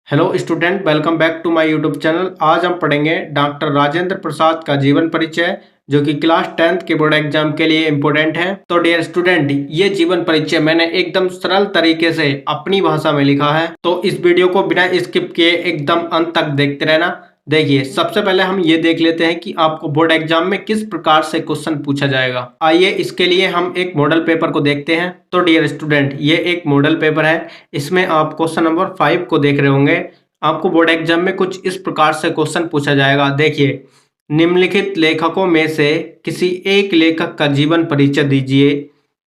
Hello student, welcome back to my YouTube channel. आज हम पढ़ेंगे डॉक्टर राजेंद्र प्रसाद का जीवन परिचय, जो कि क्लास 10th के बोर्ड एग्जाम के लिए इम्पोर्टेंट है। तो डियर स्टूडेंट, ये जीवन परिचय मैंने एकदम सरल तरीके से अपनी भाषा में लिखा है, तो इस वीडियो को बिना स्किप किए एकदम अंत तक देखते रहना। देखिए, सबसे पहले हम ये देख लेते हैं कि आपको बोर्ड एग्जाम में किस प्रकार से क्वेश्चन पूछा जाएगा। आइए इसके लिए हम एक मॉडल पेपर को देखते हैं। तो डियर स्टूडेंट, ये एक मॉडल पेपर है। इसमें आप क्वेश्चन नंबर 5 को देख रहे होंगे। आपको बोर्ड एग्जाम में कुछ इस प्रकार से क्वेश्चन पूछा जाएगा। देखिए, निम्नलिखित लेखकों में से किसी एक लेखक का जीवन परिचय दीजिए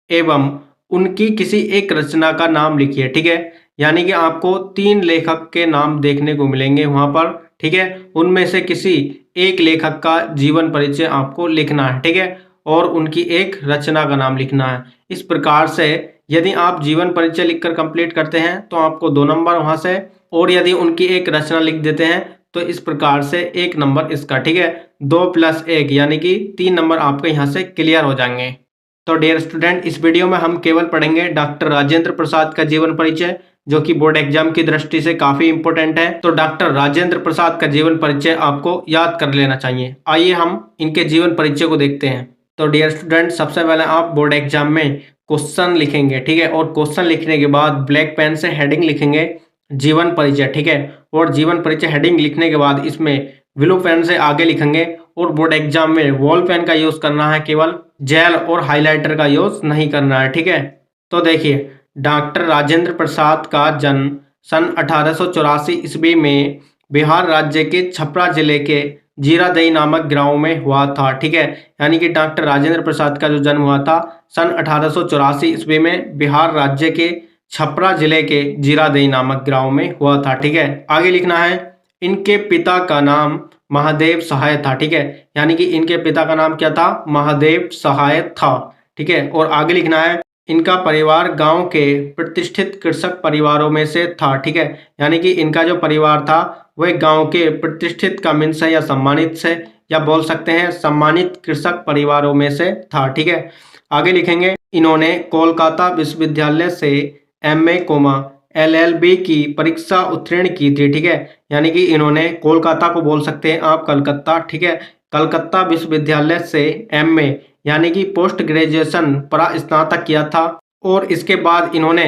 एवं उनकी किसी एक रचना का नाम लिखिए। ठीक है, यानी कि आपको 3 लेखक के नाम देखने को मिलेंगे वहां पर। ठीक है, उनमें से किसी एक लेखक का जीवन परिचय आपको लिखना है। ठीक है, और उनकी एक रचना का नाम लिखना है। इस प्रकार से यदि आप जीवन परिचय लिखकर कंप्लीट करते हैं तो आपको 2 नंबर वहां से, और यदि उनकी एक रचना लिख देते हैं तो इस प्रकार से 1 नंबर इसका। ठीक है, 2 + 1 यानी कि 3 नंबर आपके यहाँ से क्लियर हो जाएंगे। तो डियर स्टूडेंट, इस वीडियो में हम केवल पढ़ेंगे डॉक्टर राजेंद्र प्रसाद का जीवन परिचय, जो कि बोर्ड एग्जाम की दृष्टि से काफी इंपॉर्टेंट है। तो डॉक्टर राजेंद्र प्रसाद का जीवन परिचय आपको याद कर लेना चाहिए। आइए हम इनके जीवन परिचय को देखते हैं। तो डियर स्टूडेंट, सबसे पहले आप बोर्ड एग्जाम में क्वेश्चन लिखेंगे। ठीक है, और क्वेश्चन लिखने के बाद ब्लैक पेन से हेडिंग लिखेंगे जीवन परिचय। ठीक है, और जीवन परिचय हेडिंग लिखने के बाद इसमें ब्लू पेन से आगे लिखेंगे। और बोर्ड एग्जाम में बॉल पेन का यूज करना है, केवल जेल और हाइलाइटर का यूज नहीं करना है। ठीक है, तो देखिए, डॉक्टर राजेंद्र प्रसाद का जन्म सन 1884 ईस्वी में बिहार राज्य के छपरा जिले के जीरादेई नामक गांव में हुआ था। ठीक है, यानी कि डॉक्टर राजेंद्र प्रसाद का जो जन्म हुआ था सन 1884 ईस्वी में बिहार राज्य के छपरा जिले के जीरादेई नामक गांव में हुआ था। ठीक है, आगे लिखना है इनके पिता का नाम महादेव सहाय था। ठीक है, यानी कि इनके पिता का नाम क्या था? महादेव सहाय था। ठीक है, और आगे लिखना है इनका परिवार गांव के प्रतिष्ठित कृषक परिवारों में से था। ठीक है, यानी कि इनका जो परिवार था वह गांव के प्रतिष्ठित का मीन्स है या सम्मानित से, या बोल सकते हैं सम्मानित कृषक परिवारों में से था। ठीक है, आगे लिखेंगे इन्होंने कोलकाता विश्वविद्यालय से MA LLB की परीक्षा उत्तीर्ण की थी। ठीक है, यानी कि इन्होंने कोलकाता को बोल सकते हैं आप कलकत्ता। ठीक है, कलकत्ता विश्वविद्यालय से MA यानी कि पोस्ट ग्रेजुएशन स्नातक किया था, और इसके बाद इन्होंने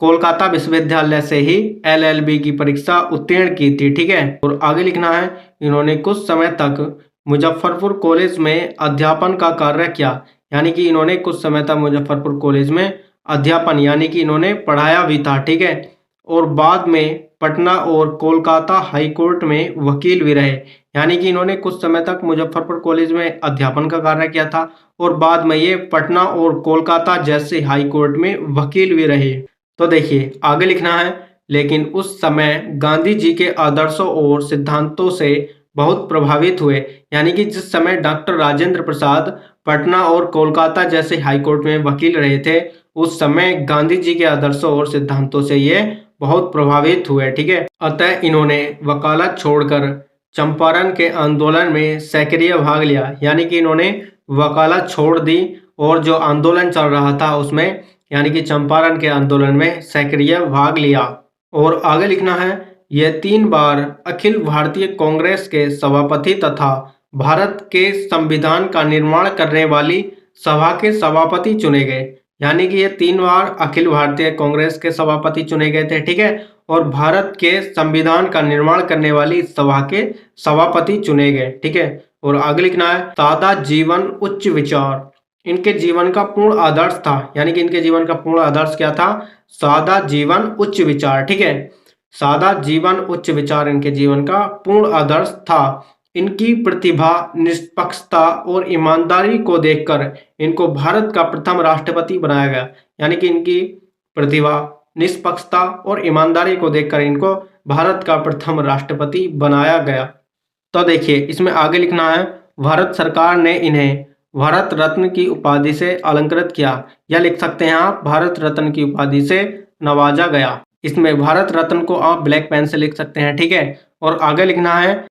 कोलकाता विश्वविद्यालय से ही LLB की परीक्षा उत्तीर्ण की थी। ठीक है, और आगे लिखना है इन्होंने कुछ समय तक मुजफ्फरपुर कॉलेज में अध्यापन का कार्य किया। यानी कि इन्होंने कुछ समय तक मुजफ्फरपुर कॉलेज में अध्यापन यानी कि इन्होंने पढ़ाया भी था। ठीक है, और बाद में पटना और कोलकाता हाई कोर्ट में वकील भी रहे। यानी कि इन्होंने कुछ समय तक मुजफ्फरपुर कॉलेज में अध्यापन का कार्य किया था, और बाद में ये पटना और कोलकाता जैसे हाई कोर्ट में वकील भी रहे। तो देखिए, आगे लिखना है लेकिन उस समय गांधी जी के आदर्शों और सिद्धांतों से बहुत प्रभावित हुए। यानी कि जिस समय डॉक्टर राजेंद्र प्रसाद पटना और कोलकाता जैसे हाई कोर्ट में वकील रहे थे, उस समय गांधी जी के आदर्शों और सिद्धांतों से ये बहुत प्रभावित हुए। ठीक है, अतः इन्होंने वकालत छोड़कर चंपारण के आंदोलन में सक्रिय भाग लिया। यानी कि इन्होंने वकालत छोड़ दी और जो आंदोलन चल रहा था उसमें, यानी कि चंपारण के आंदोलन में सक्रिय भाग लिया। और आगे लिखना है यह 3 बार अखिल भारतीय कांग्रेस के सभापति तथा भारत के संविधान का निर्माण करने वाली सभा के सभापति चुने गए। यानी कि ये 3 बार अखिल भारतीय कांग्रेस के सभापति चुने गए थे। ठीक है, और भारत के संविधान का निर्माण करने वाली सभा के सभापति चुने गए। ठीक है, और आगे लिखना है सादा जीवन उच्च विचार इनके जीवन का पूर्ण आदर्श था। यानी कि इनके जीवन का पूर्ण आदर्श क्या था? सादा जीवन उच्च विचार। ठीक है, सादा जीवन उच्च विचार इनके जीवन का पूर्ण आदर्श था। इनकी प्रतिभा, निष्पक्षता और ईमानदारी को देखकर इनको भारत का प्रथम राष्ट्रपति बनाया गया। यानी कि इनकी प्रतिभा, निष्पक्षता और ईमानदारी को देखकर इनको भारत का प्रथम राष्ट्रपति बनाया गया। तो देखिए, इसमें आगे लिखना है भारत सरकार ने इन्हें भारत रत्न की उपाधि से अलंकृत किया, या लिख सकते हैं आप भारत रत्न की उपाधि से नवाजा गया। इसमें भारत रत्न को आप ब्लैक पेन से लिख सकते हैं। ठीक है, और आगे लिखना है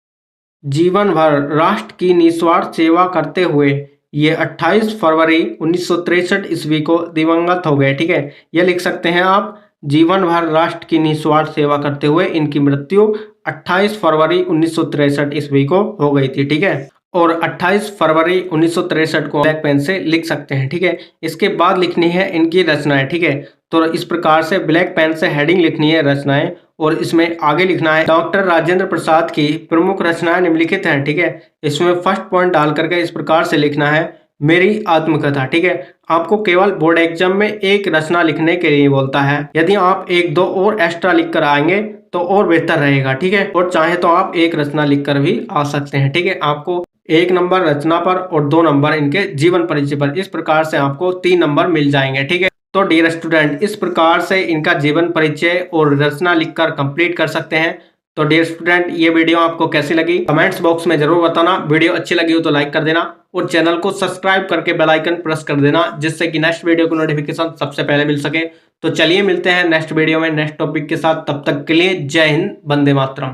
जीवन भर राष्ट्र की निस्वार्थ सेवा करते हुए ये 28 फरवरी 1963 ईस्वी को दिवंगत हो गए। ठीक है, ये लिख सकते हैं आप जीवन भर राष्ट्र की निस्वार्थ सेवा करते हुए इनकी मृत्यु 28 फरवरी 1963 ईस्वी को हो गई थी। ठीक है, और 28 फरवरी 1963 को ब्लैक पेन से लिख सकते हैं। ठीक है, इसके बाद लिखनी है इनकी रचनाएं। ठीक है, तो इस प्रकार से ब्लैक पेन से हेडिंग लिखनी है रचनाएं, और इसमें आगे लिखना है डॉक्टर राजेंद्र प्रसाद की प्रमुख रचनाएं निम्नलिखित हैं। ठीक है, इसमें फर्स्ट पॉइंट डाल करके इस प्रकार से लिखना है मेरी आत्मकथा। ठीक है, आपको केवल बोर्ड एग्जाम में एक रचना लिखने के लिए बोलता है। यदि आप एक दो और एक्स्ट्रा लिख कर आएंगे तो और बेहतर रहेगा। ठीक है, और चाहे तो आप एक रचना लिखकर भी आ सकते हैं। ठीक है, आपको 1 नंबर रचना पर और 2 नंबर इनके जीवन परिचय पर, इस प्रकार से आपको 3 नंबर मिल जाएंगे। ठीक है, तो डियर स्टूडेंट, इस प्रकार से इनका जीवन परिचय और रचना लिखकर कंप्लीट कर सकते हैं। तो डियर स्टूडेंट, ये वीडियो आपको कैसी लगी कमेंट्स बॉक्स में जरूर बताना। वीडियो अच्छी लगी हो तो लाइक कर देना और चैनल को सब्सक्राइब करके बेल आइकन प्रेस कर देना, जिससे कि नेक्स्ट वीडियो को नोटिफिकेशन सबसे पहले मिल सके। तो चलिए मिलते हैं नेक्स्ट वीडियो में नेक्स्ट टॉपिक के साथ। तब तक के लिए जय हिंद, वंदे मातरम।